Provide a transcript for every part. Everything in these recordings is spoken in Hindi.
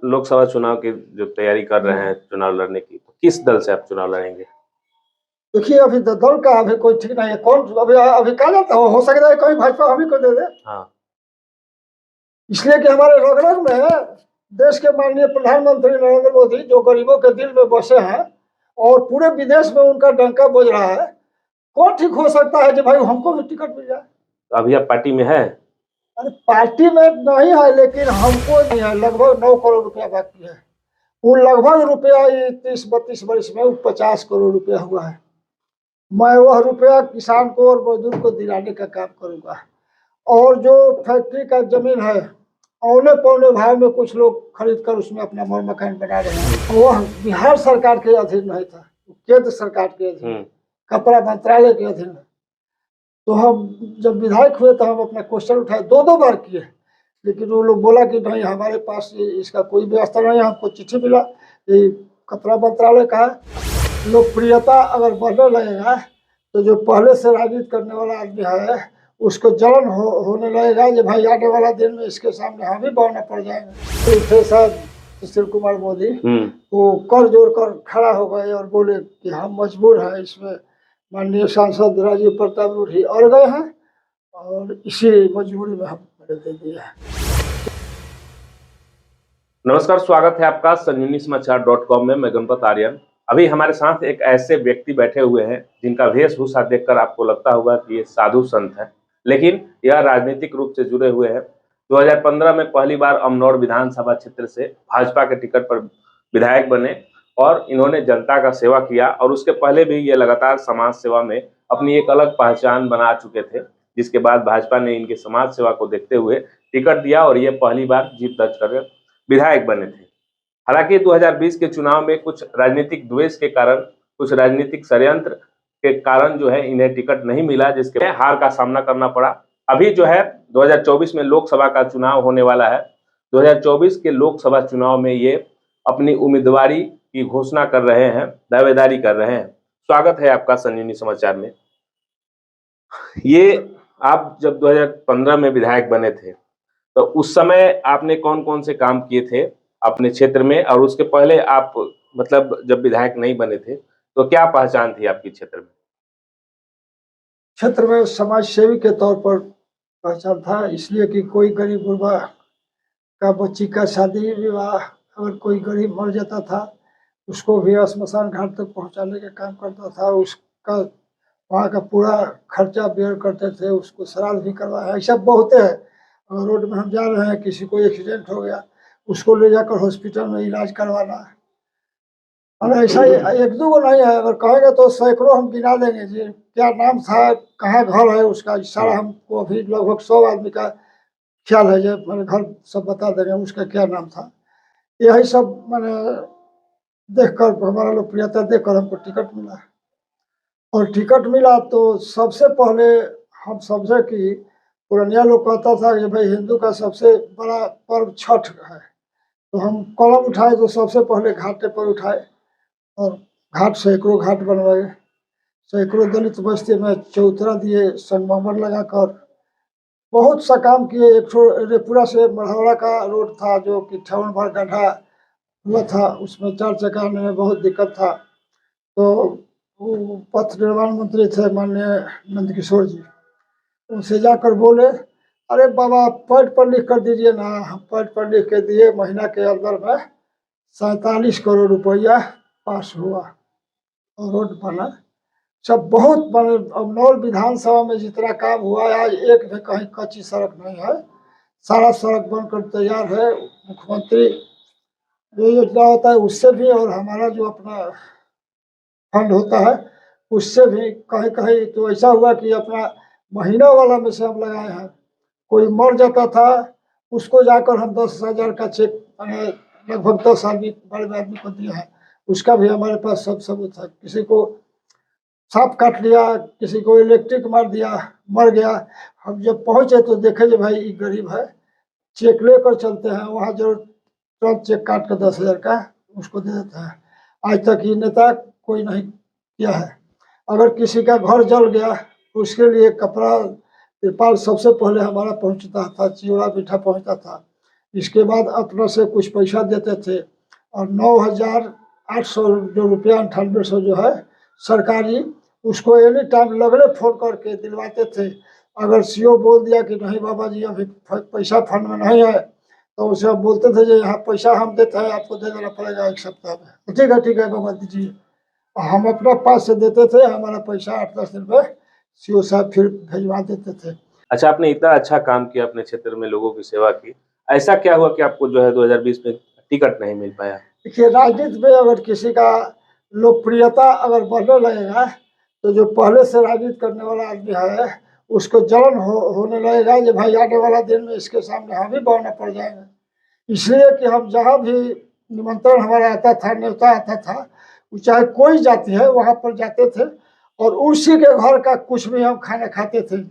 लोकसभा चुनाव की जो तैयारी कर रहे हैं चुनाव लड़ने की, तो किस दल से आप चुनाव लड़ेंगे? देखिए, अभी दल का अभी कोई ठीक नहीं है। कौन अभी कहा जाता हो सकता है कहीं भाजपा हम ही को दे दे। हाँ। इसलिए कि हमारे रग रग में देश के माननीय प्रधानमंत्री नरेंद्र मोदी जो गरीबों के दिल में बसे हैं और पूरे विदेश में उनका डंका बज रहा है, कौन ठीक हो सकता है कि भाई हमको भी टिकट मिल जाए। तो अभी आप पार्टी में है? अरे पार्टी में नहीं है, लेकिन हमको नहीं है। लगभग 9 करोड़ रुपया बाकी है। वो लगभग रुपया 30-32 वर्ष में 50 करोड़ रुपया हुआ है। मैं वह रुपया किसान को और मजदूर को दिलाने का काम करूंगा। और जो फैक्ट्री का जमीन है, औने पौने भाव में कुछ लोग खरीद कर उसमें अपना मर मकान बना रहे हैं। वह बिहार सरकार के अधीन नहीं था, केंद्र सरकार के अधीन, कपड़ा मंत्रालय के अधीन। तो हम जब विधायक हुए तो हम अपना क्वेश्चन उठाए, 2 बार किए, लेकिन वो लोग बोला कि नहीं हमारे पास इसका कोई व्यवस्था नहीं है। हमको चिट्ठी मिला, ये कपड़ा मंत्रालय का लोकप्रियता अगर बढ़ने लगेगा तो जो पहले से राजनीति करने वाला आदमी है उसको जलन होने लगेगा कि भाई आने वाला दिन में इसके सामने हम ही बौना पड़ जाएंगे। तो शायद सुशील कुमार मोदी वो कर जोड़ कर खड़ा हो गए और बोले कि हम मजबूर हैं, इसमें माननीय सांसद राजीव प्रताप रूढ़ी अड़ गए हैं और इसी मजबूरी में हम दे दिया है। नमस्कार, स्वागत है आपका संजीवनी समाचार.com में। मैं गणपत आर्यन। अभी हमारे साथ एक ऐसे व्यक्ति बैठे हुए हैं जिनका वेशभूषा देखकर आपको लगता होगा कि ये साधु संत है, लेकिन यह राजनीतिक रूप से जुड़े हुए हैं। 2015 में पहली बार अमनौर विधानसभा क्षेत्र से भाजपा के टिकट पर विधायक बने और इन्होंने जनता का सेवा किया। और उसके पहले भी ये लगातार समाज सेवा में अपनी एक अलग पहचान बना चुके थे, जिसके बाद भाजपा ने इनके समाज सेवा को देखते हुए टिकट दिया और ये पहली बार जीत दर्ज कर विधायक बने थे। हालांकि 2020 के चुनाव में कुछ राजनीतिक द्वेष के कारण, कुछ राजनीतिक षड्यंत्र के कारण जो है इन्हें टिकट नहीं मिला, जिसके हार का सामना करना पड़ा। अभी जो है 2024 में लोकसभा का चुनाव होने वाला है। 2024 के लोकसभा चुनाव में ये अपनी उम्मीदवारी की घोषणा कर रहे हैं, दावेदारी कर रहे हैं। स्वागत है आपका संजीवनी समाचार में। ये आप जब 2015 में विधायक बने थे तो उस समय आपने कौन कौन से काम किए थे अपने क्षेत्र में, और उसके पहले आप मतलब जब विधायक नहीं बने थे तो क्या पहचान थी आपकी क्षेत्र में? क्षेत्र में समाज सेवी के तौर पर पहचान था, इसलिए कि कोई गरीब गुरबा का बच्ची का शादी विवाह अगर कोई गरीब मर जाता था उसको भी स्मशान घाट तक पहुंचाने का काम करता था। उसका वहाँ का पूरा खर्चा बेयर करते थे, उसको श्राद्ध भी करवाया। ऐसा बहुत है। अगर रोड में हम जा रहे हैं, किसी को एक्सीडेंट हो गया, उसको ले जाकर हॉस्पिटल में इलाज करवाना है। और ऐसा 1-2 को नहीं है, अगर कहेंगे तो सैकड़ों हम गिना देंगे जी। क्या नाम था, कहाँ घर है उसका, सारा हमको अभी लगभग 100 आदमी का ख्याल है जो मैंने घर सब बता देंगे उसका क्या नाम था। यही सब मैंने देखकर, हमारा लोकप्रियता देखकर हमको टिकट मिला। और टिकट मिला तो सबसे पहले हम समझे कि पुरानिया लोग कहता था कि भाई हिंदू का सबसे बड़ा पर्व छठ है, तो हम कलम उठाए तो सबसे पहले घाटे पर उठाए और घाट सैकड़ों घाट बनवाए। सैकड़ों दलित बस्ती में चौतरा दिए, संगमरमर लगाकर बहुत सा काम किए। एक रेपुरा से मढ़ौरा का रोड था जो कि 58 बार गड्ढा हुआ था, उसमें 4 चक्का आने में बहुत दिक्कत था। तो पथ निर्माण मंत्री थे माननीय नंदकिशोर जी, उनसे जाकर बोले अरे बाबा पैड पर लिख कर दीजिए ना। हम पैड पर लिख के दिए, महीना के अंदर में 47 करोड़ रुपया पास हुआ और रोड बना। सब बहुत बड़े अमनौर विधानसभा में जितना काम हुआ है, आज एक भी कहीं कच्ची सड़क नहीं है। सारा सड़क बनकर तैयार है। मुख्यमंत्री जो योजना होता है उससे भी, और हमारा जो अपना फंड होता है उससे भी कहीं कहीं तो ऐसा हुआ कि अपना महीना वाला में से हम लगाए हैं। कोई मर जाता था उसको जाकर हम 10,000 का चेक लगभग 10 आदमी बड़े आदमी को दिया है, उसका भी हमारे पास सब सबूत है। किसी को सांप काट लिया, किसी को इलेक्ट्रिक मार दिया, मर गया, हम जब पहुंचे तो देखे जो भाई ये गरीब है, चेक लेकर चलते हैं वहाँ जो तुरंत चेक काट कर 10,000 का उसको दे देते हैं। आज तक ये नेता कोई नहीं किया है। अगर किसी का घर जल गया उसके लिए कपड़ा तिरपाल सबसे पहले हमारा पहुंचता था, चिवड़ा मीठा पहुंचता था। इसके बाद अपना से कुछ पैसा देते थे और 9,800 जो रुपया 9800 जो है सरकारी, उसको एनी टाइम लगड़े फोन करके दिलवाते थे। अगर सीओ बोल दिया कि नहीं बाबा जी अभी पैसा फंड में नहीं है, तो उसे हम बोलते थे जो यहाँ पैसा हम देते हैं, आपको दे देना पड़ेगा 1 सप्ताह में। ठीक है बाबा दीजिए। हम अपना पास से देते थे, हमारा पैसा 8-10 दिन में सीओ साहब फिर भिजवा देते थे। अच्छा, आपने इतना अच्छा काम किया अपने क्षेत्र में, लोगों की सेवा की, ऐसा क्या हुआ कि आपको जो है 2020 में टिकट नहीं मिल पाया? देखिए, राजनीति में अगर किसी का लोकप्रियता अगर बढ़ने लगेगा, तो जो पहले से राजनीति करने वाला आदमी है उसको जलन होने लगेगा कि भाई आने वाला दिन में इसके सामने हम ही बौना पड़ जाएंगे। इसलिए कि हम जहाँ भी निमंत्रण हमारा आता था, न्योता आता था, चाहे कोई जाति है वहाँ पर जाते थे और उसी के घर का कुछ भी हम खाना खाते थे।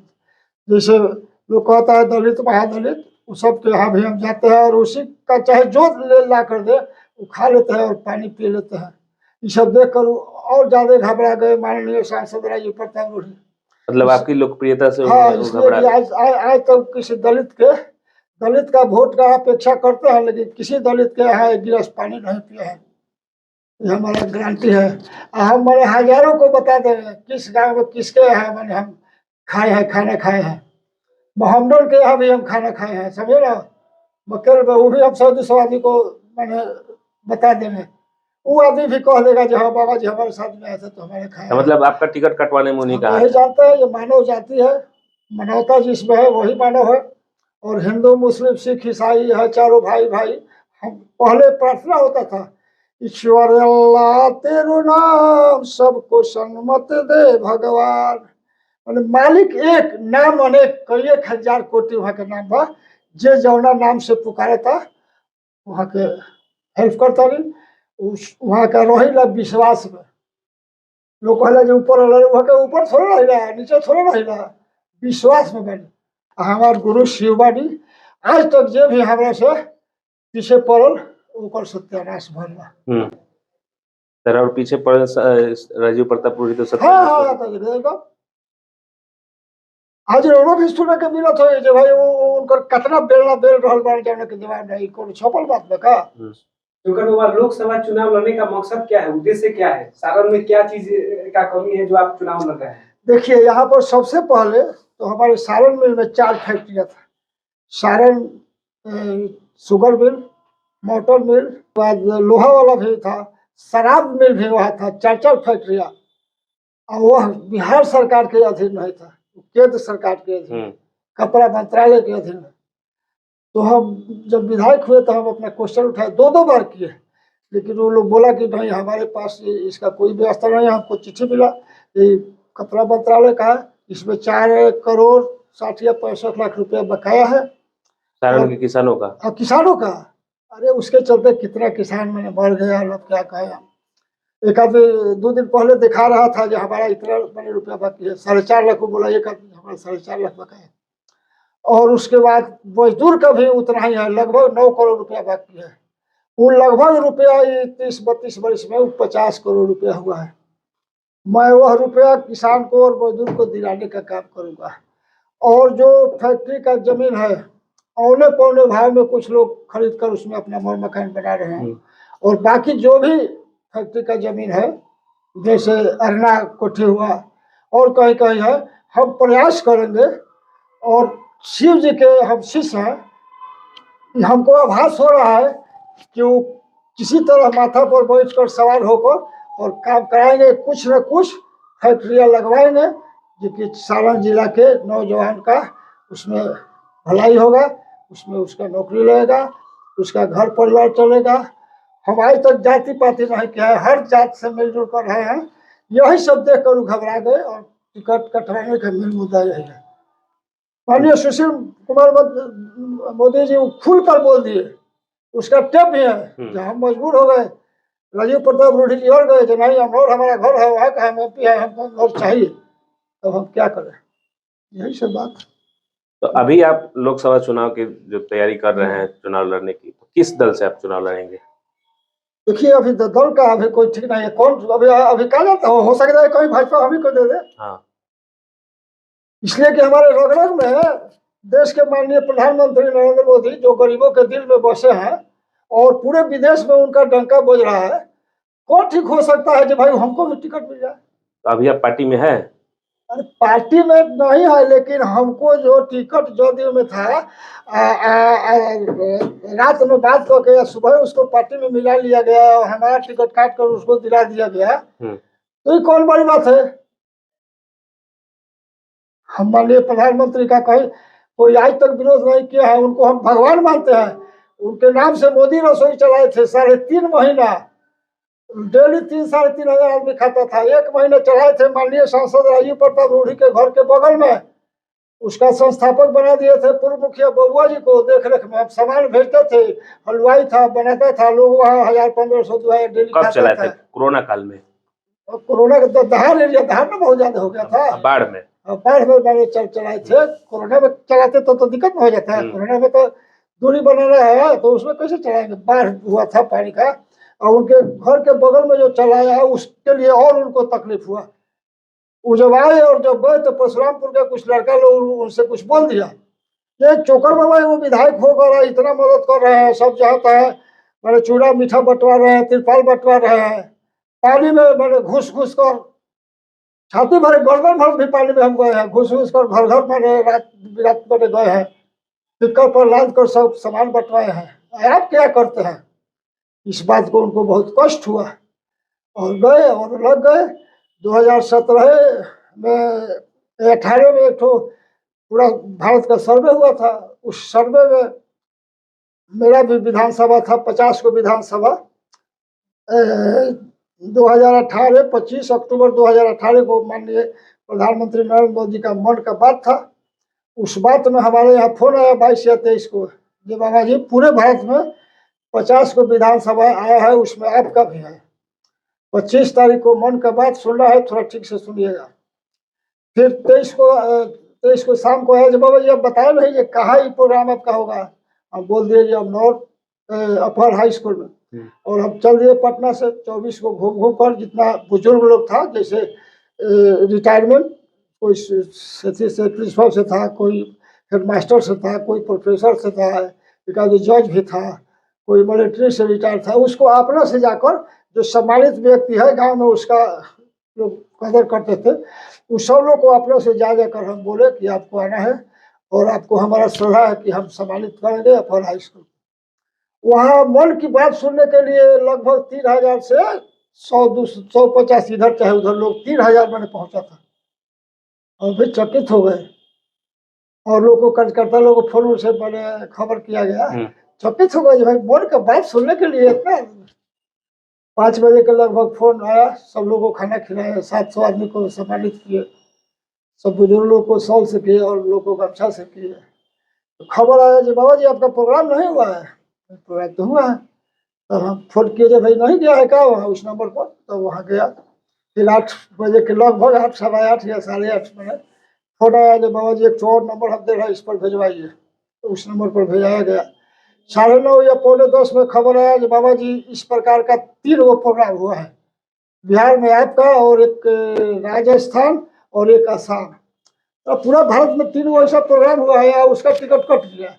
जैसे लोग कहता है दलित महादलित, उस सब के यहाँ भी हम जाते हैं और उसी का चाहे जो ले ला कर दे वो खा लेते हैं और पानी पी लेते हैं। ये सब देख कर और ज्यादा घबरा गए माननीय सांसद राजीव प्रताप रूढ़ी। मतलब आपकी लोकप्रियता से हाँ, वो इसलिए घबरा कि गए। आज तक किसी दलित का वोट का अपेक्षा करते हैं, लेकिन किसी दलित के यहाँ 1 गिलास पानी नहीं पिया है। ये हमारा गारंटी है। हम मैंने हजारों को बता देंगे किस गांव में किसके यहाँ मैंने हम खाए हैं, खाना खाए हैं। मोहम्मद के यहाँ भी हम खाना खाए हैं, समझे ना। मक्कर में वो भी हम 100-200 आदमी को मैंने बता देंगे। वो आदमी भी कह देगा कि हाँ बाबा जी हमारे साथ में आए थे तो हमारे खाए। मतलब आपका टिकट कटवाने में उन्हीं का हाथ यही है। जानते हैं ये मानव जाति है, मानवता जिसमें है वही मानव है। और हिंदू मुस्लिम सिख ईसाई है, चारों भाई भाई। हम पहले प्रार्थना होता था, ईश्वर अल्लाह तेरो नाम सबको सन्मत दे भगवान। मालिक एक नाम अनेक, कई 1,000 कोटि वहाँ के नाम बा। जे जौना नाम से पुकारे था वहाँ के हेल्प करता नहीं। वहाँ का रही ला विश्वास में। लोग कहला जो ऊपर वहाँ के ऊपर थोड़ा रही, नीचे थोड़ा रही, विश्वास में बनी। हमार गुरु शिव बानी, आज तक जे भी हमरा से पीछे पड़ल ओकर सत्यानाश भइल बा। सर और पीछे पड़े राजीव प्रताप रूढ़ी तो हाँ, तो आज रोनो भी सुने के मिलत हो जे भाई वो उनकर कितना बेलना बेल रहल बा जाने के जवाब नहीं, कोनो छपल बात बा का। शुक्र बाबा, लोकसभा चुनाव लड़ने का मकसद क्या है, उद्देश्य क्या है? सारण में क्या चीज का कमी है जो आप चुनाव लड़ रहे हैं? देखिए, यहाँ पर सबसे पहले तो हमारे सारण मिल में 4 फैक्ट्रियाँ था। सारण शुगर मिल, मोटर मिल, बाद लोहा वाला भी था, शराब मिल भी वहाँ था। 4 फैक्ट्रियाँ। और वह बिहार सरकार के अधीन नहीं था, केंद्र सरकार के अधीन, कपड़ा मंत्रालय के अधीन। तो हम जब विधायक हुए तो हम अपना क्वेश्चन उठाए, 2 बार किए, लेकिन वो लोग बोला कि नहीं हमारे पास इसका कोई व्यवस्था नहीं है। हमको चिट्ठी मिला ये कपड़ा मंत्रालय का, इसमें 4 करोड़ 60 या 65 लाख रुपया बकाया है सारण के किसानों का। और किसानों का। अरे उसके चलते कितना किसान मैंने मर गया, लोग क्या कहे। एक आदमी 2 दिन पहले दिखा रहा था जो हमारा इतना बड़े रुपया बाकी है, 4.5 लाख को बोला, एक आदमी हमारा 4.5 लाख बकाया है। और उसके बाद मजदूर का भी उतना ही है, लगभग 9 करोड़ रुपया बाकी है। वो लगभग रुपया 30-32 वर्ष में 50 करोड़ रुपया हुआ है। मैं वह रुपया किसान को और मजदूर को दिलाने का काम करूंगा। और जो फैक्ट्री का जमीन है औने पौने भाव में कुछ लोग खरीद कर उसमें अपना मर मकान बना रहे हैं। और बाकी जो भी फैक्ट्री का जमीन है, जैसे अरना कोठी हुआ और कहीं कहीं है, हम प्रयास करेंगे। और शिव जी के हम शिष्य हैं, हमको आभास हो रहा है कि वो किसी तरह माथा पर बैठकर सवार होकर और काम कराएंगे, कुछ न कुछ फैक्ट्रियाँ लगवाएंगे, जो कि सारण जिला के नौजवान का उसमें भलाई होगा, उसमें उसका नौकरी लगेगा, उसका घर परिवार चलेगा। हम आज तक जाति पाति नहीं किया है, हर जात से मिलजुल कर रहे हैं। यही सब देख कर घबरा गए और टिकट कटवाने का मेन मुद्दा यही है। माननीय सुशील कुमार मोदी जी खुल कर बोल दिए, उसका टेप भी है। जब हम मजबूर हो गए, राजीव प्रताप रूढ़ी जी और गए कि नहीं हम और हमारा घर है वहाँ का, हम MP है, हमको और चाहिए, तब हम क्या करें। यही सब बात। तो अभी आप लोकसभा चुनाव की जो तैयारी कर रहे हैं चुनाव लड़ने की, तो किस दल से आप चुनाव लड़ेंगे? देखिए, अभी दल का अभी कोई ठीक नहीं है। कौन अभी कहा जाता हो सकता है कहीं भाजपा हम ही को दे दे। हाँ, इसलिए कि हमारे रग रग में देश के माननीय प्रधानमंत्री नरेंद्र मोदी जो गरीबों के दिल में बसे हैं और पूरे विदेश में उनका डंका बज रहा है, कौन ठीक हो सकता है कि भाई हमको भी टिकट मिल जाए। तो अभी आप पार्टी में है? अरे पार्टी में नहीं है, लेकिन हमको जो टिकट जदयू में था रात में बात करके या सुबह उसको पार्टी में मिला लिया गया और हमारा टिकट काट कर उसको दिला दिया गया, तो ये कौन बड़ी बात है। हम माननीय प्रधानमंत्री का कहीं कोई आज तक विरोध नहीं किया है, उनको हम भगवान मानते हैं। उनके नाम से मोदी रसोई चलाए थे 3.5 महीना, डेली 3-3.5 हजार आदमी खाता था। 1 महीने चलाए थे माननीय सांसद राजीव प्रताप रूढ़ी के घर के बगल में, उसका संस्थापक बना दिए थे पूर्व मुखिया बबुआ जी को देख रेख में। हम सामान भेजते थे, हलवाई था, बनाता था, लोग वहाँ 1000-1500 डेली कब चलाए थे? कोरोना काल में? और कोरोना का दहाड़ एरिया, दहाड़ में बहुत ज्यादा हो गया था। बाढ़ में? बाढ़ में मैंने चलाए थे। कोरोना में चलाते तो दिक्कत में हो जाता है। कोरोना में तो दूरी बनाना है, तो उसमें कैसे चलाएंगे, बाढ़ हुआ था पानी का, और उनके घर के बगल में जो चलाया उसके लिए और उनको तकलीफ हुआ। वो जब आए और जब गए तो परशुरामपुर के कुछ लड़का लोग उनसे कुछ बोल दिया, ये चोकर बाबा वो विधायक होकर इतना मदद कर रहे हैं, सब जहाँ तक मैंने चूड़ा मीठा बंटवा रहे हैं, तिरपाल बंटवा रहे हैं, पानी में मैंने घुस घुस कर छाती भरे गर्दन भर भी पानी में हम गए हैं, घुस घुस कर घर घर मैंने रात बिरात मैंने गए हैं, पिकअप पर लाद कर सब सामान बंटवाए हैं। आप क्या करते हैं, इस बात को उनको बहुत कष्ट हुआ और गए और लग गए। 2017 में 18 में एक पूरा भारत का सर्वे हुआ था, उस सर्वे में मेरा भी विधानसभा था, 50 को विधानसभा। 2018 25 अक्टूबर 2018 को माननीय प्रधानमंत्री नरेंद्र मोदी का मन का बात था। उस बात में हमारे यहाँ फोन आया 22 या 23 को, जी बाबा जी पूरे भारत में 50 को विधानसभा आया है, उसमें आपका भी है। 25 तारीख को मन का बात सुनना है, थोड़ा ठीक से सुनिएगा। फिर 23 को शाम को आया, जब बाबा जी अब बताए नहीं ये कहाँ ये प्रोग्राम आपका होगा। हम बोल दिए जी अब नॉर्थ अपर हाई स्कूल में, और हम चल दिए पटना से। 24 को घूम घूम कर जितना बुजुर्ग लोग था, जैसे रिटायरमेंट, कोई से प्रिंसिपल से था, कोई हेडमास्टर से था, कोई प्रोफेसर से था, एक आदमी जज भी था, कोई मिलिट्री से रिटायर था, उसको अपना से जाकर जो सम्मानित व्यक्ति है गांव में उसका लोग कदर करते थे, उस सब लोग को अपने से जा जाकर हम बोले कि आपको आना है और आपको हमारा सलाह है कि हम सम्मानित करेंगे अपर हाई स्कूल। वहाँ मन की बात सुनने के लिए लगभग 3000 से 150 इधर चाहे उधर लोग 3000 मैंने पहुंचा था, और फिर चकित हो गए। और लोग को कार्यकर्ता लोगों को फोन से मैंने खबर किया गया, चकित हो गए भाई मन का बात सुनने के लिए इतना। 5 बजे के लगभग फोन आया, सब लोगों को खाना खिलाया, 700 आदमी को सम्मानित किए, सब बुजुर्ग लोग को सॉल से किए और लोगों को अच्छा से किए। तो खबर आया जी बाबा जी आपका प्रोग्राम नहीं हुआ है। प्रोग्राम तो हुआ है। तब हम फोन किए जब भाई नहीं गया है क्या वहाँ उस नंबर पर, तो वहाँ गया। फिर 8 बजे के लगभग 8, 8:15 या 8:30 में फोन आया कि बाबा जी एक और नंबर हम दे रहे हैं, इस पर भेजवाइए। तो उस नंबर पर भेजाया गया। 9:30 या 9:45 में खबर आया कि बाबा जी इस प्रकार का 3 गो प्रोग्राम हुआ है बिहार में आपका, और एक राजस्थान और एक असम। तो पूरा भारत में 3 गो ऐसा प्रोग्राम हुआ है, उसका टिकट कट गया।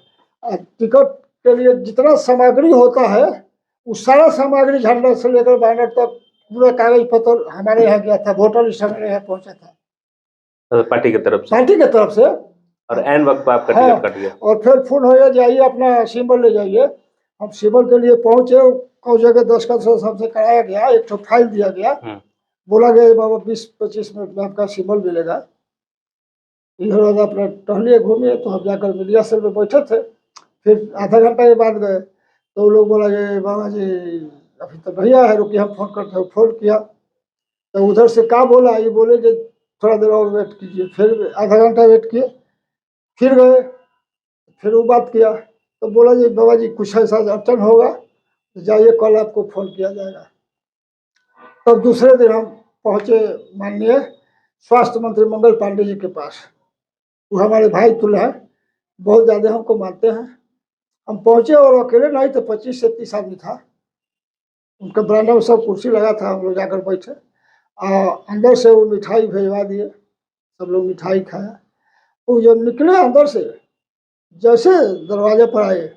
टिकट के लिए जितना सामग्री होता है वो सारा सामग्री झंडा से लेकर बैनर तक पूरा कागज पत्र हमारे यहाँ गया था, वोटर लिस्ट हमारे यहाँ पहुंचा था पार्टी की तरफ से। पार्टी की तरफ से। और एन वक्त पर आपका टिकट कट गया। और फिर फोन हो गया जाइए अपना सिंबल ले जाइए। हम सिंबल के लिए पहुंचे, कई जगह दस्तखत से सबसे कराया गया, एक तो फाइल दिया गया, बोला गया बाबा 20-25 मिनट में आपका सिंबल मिलेगा। इधर अपना टहलिए घूमिए। तो हम जाकर मीडिया सेल में बैठे थे। फिर आधा घंटा के बाद गए तो वो लोग बोला कि बाबा जी अभी तो नहीं आया है, रुकिए हम फोन करते हैं। फोन किया तो उधर से क्या बोला, ये बोले कि थोड़ा देर और वेट कीजिए। फिर आधा घंटा वेट किए, फिर गए, फिर वो बात किया तो बोला जी बाबा जी कुछ ऐसा अड़चन होगा तो जाइए, कल आपको फोन किया जाएगा। तब दूसरे दिन हम पहुंचे माननीय स्वास्थ्य मंत्री मंगल पांडे जी के पास। वो हमारे भाई तुल्य हैं, बहुत ज़्यादा हमको मानते हैं। हम पहुंचे और अकेले नहीं तो 25 से 30 आदमी था। उनका बरामदा में सब कुर्सी लगा था, हम लोग जाकर बैठे। अंदर से वो मिठाई भेजवा दिए, सब लोग मिठाई खाया। वो जब निकले अंदर से जैसे दरवाजे पर आए,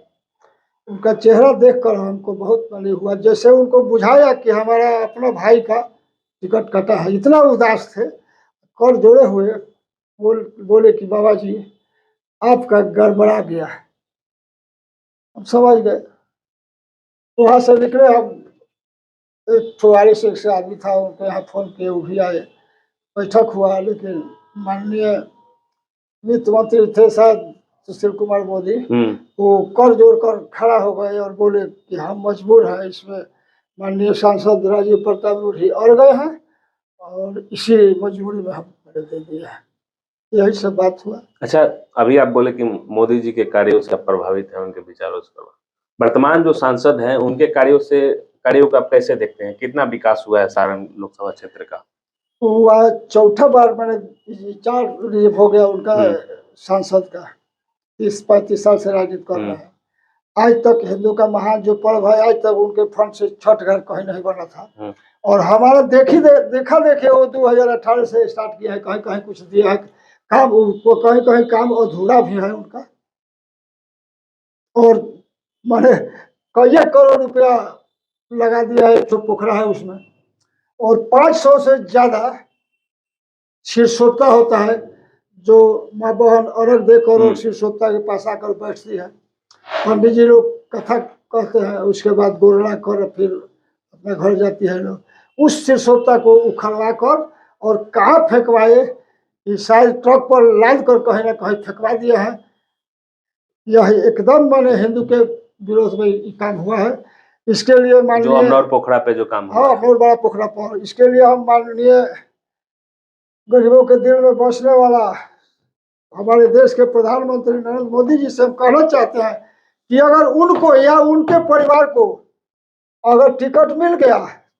उनका चेहरा देखकर हमको बहुत मालूम हुआ, जैसे उनको बुझाया कि हमारा अपना भाई का टिकट कटा है। इतना उदास थे, कर जोड़े हुए, बोले कि बाबा जी आपका गड़बड़ा गया है। हम समझ गए। वहां से निकले हम, एक 44 से आदमी था, उनके यहाँ फोन किए, वो भी आए, बैठक हुआ। लेकिन माननीय वित्त मंत्री थे शायद सुशील कुमार मोदी, वो कर जोड़ कर खड़ा हो गए और बोले कि हम मजबूर हैं, इसमें माननीय सांसद राजीव प्रताप रूढ़ी अड़ गए हैं और इसी मजबूरी में हम दे दिए हैं। यही सब बात हुआ। अच्छा, अभी आप बोले कि मोदी जी के कार्यों से आप प्रभावित हैं, उनके विचारों से। वर्तमान जो सांसद हैं उनके कार्यों को आप कैसे देखते हैं? कितना विकास हुआ है सारण लोकसभा क्षेत्र का? हुआ चौथा बार मैंने 4 रिलीव हो गया उनका सांसद का। 30-35 साल से राजनीति कर रहा है। आज तक हिंदू का महान जो पर्व है, आज तक उनके फंड से छठ घर कहीं नहीं बना था। और हमारा देखा देखे वो 2018 से स्टार्ट किया है, कहीं कहीं कुछ दिया है काम, वो कहीं कहीं काम अधूरा भी है उनका। और मैंने कई करोड़ रुपया लगा दिया है, जो पोखरा है उसमें, और 500 से ज्यादा शीर्षोत्ता होता है, जो माँ बहन अर्घ देकर और शीर्षोत्ता के पास आकर बैठती है। पंडित जी लोग कथा कहते हैं, उसके बाद गोरला कर फिर अपने घर जाती है लोग। उस शीर्षोत्ता को उखड़वा कर और कहाँ फेंकवाए, कि शायद ट्रक पर लाद कर कहीं ना कहीं फेंकवा दिया है। यह एकदम माने हिंदू के विरोध में ये काम हुआ है। इसके लिए जो अमनौर पोखरा पे जो काम हुआ, हाँ, बहुत बड़ा पोखरा पर, इसके लिए हम माननीय गरीबों के दिल में बसने वाला हमारे देश के प्रधानमंत्री नरेंद्र मोदी जी से हम कहना चाहते हैं कि अगर उनको या उनके परिवार को अगर टिकट मिल गया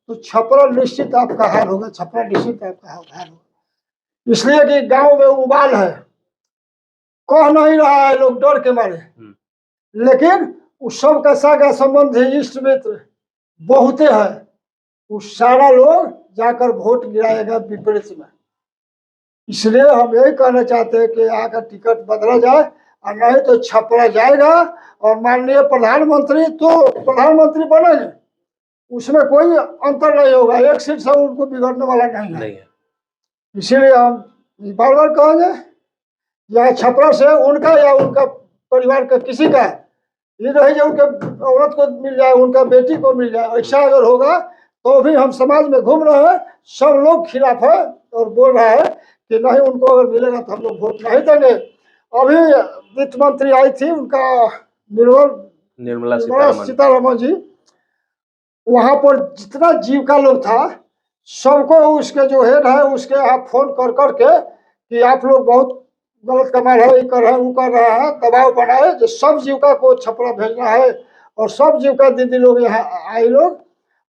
तो छपरा निश्चित आपका हाल होगा, छपरा निश्चित आपका हाल होगा। इसलिए कि गांव में उबाल है, कह नहीं रहा है लोग डर के मारे, लेकिन उस सब का सागा संबंधी इष्ट मित्र बहुते है, उस सारा लोग जाकर वोट गिराएगा विपरीत में। इसलिए हम यही कहना चाहते हैं कि यहाँ का टिकट बदला जाए, और नहीं तो छपरा जाएगा। और माननीय प्रधानमंत्री तो प्रधानमंत्री बनेंगे, उसमें कोई अंतर नहीं होगा, एक सीट से उनको बिगड़ने वाला नहीं है। इसीलिए हम बार बार कहेंगे, या छपरा से उनका या उनका परिवार का किसी का ये नहीं जो उनके औरत को मिल जाए, उनका बेटी को मिल जाए, ऐसा अगर होगा तो भी हम समाज में घूम रहे हैं, सब लोग खिलाफ है और बोल रहा है कि नहीं उनको अगर मिलेगा तो हम लोग वोट नहीं देंगे। अभी वित्त मंत्री आई थी, उनका निर्मला सीतारमण जी, वहां पर जितना जीविका लोग था सबको उसके जो हेड है उसके यहाँ फोन कर करके कि आप लोग बहुत गलत कमा रहे, ये कर रहे हैं, वो कर रहा है, दबाव बनाए जो सब जीविका को छपरा भेजना है। और सब जीविका दीदी लोग यहाँ आई लोग,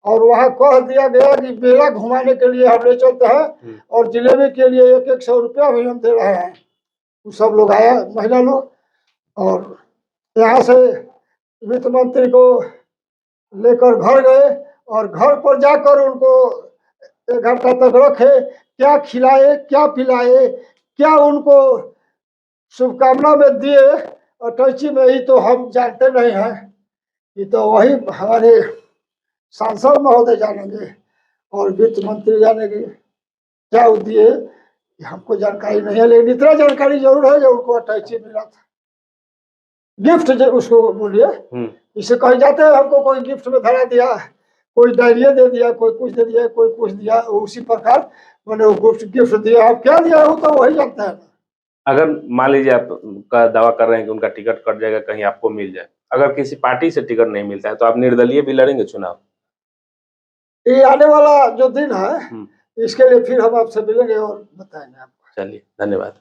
और वहाँ कह दिया गया कि मेला घुमाने के लिए हम ले चलते हैं और जिलेबी के लिए 100 रुपया भी हम दे रहे हैं। वो सब लोग आया, महिला लोग, और यहाँ से वित्त मंत्री को लेकर घर गए और घर पर जाकर उनको 1 घंटा तक रखे, क्या खिलाए, क्या पिलाए, क्या उनको शुभकामना में दिए, अटैची में ही तो हम जानते नहीं हैं, ये तो वही हमारे सांसद महोदय जानेंगे और वित्त मंत्री जानेंगे क्या दिए, हमको जानकारी नहीं है। लेकिन इतना जानकारी जरूर है जो उनको अटैची मिला था, गिफ्ट जो उसको बोलिए, इसे कहीं जाते हैं हमको कोई गिफ्ट में धरा दिया, कोई डायरिया दे दिया, कोई कुछ दे दिया, कोई कुछ दिया, उसी प्रकार मैंने वो गिफ्ट दिया। आप क्या दिया हो तो वही जानता है। अगर मान लीजिए आप का दावा कर रहे हैं कि उनका टिकट कट जाएगा, कहीं आपको मिल जाए, अगर किसी पार्टी से टिकट नहीं मिलता है तो आप निर्दलीय भी लड़ेंगे चुनाव? ये आने वाला जो दिन है इसके लिए फिर हम आपसे मिलेंगे और बताएंगे आपको। चलिए, धन्यवाद।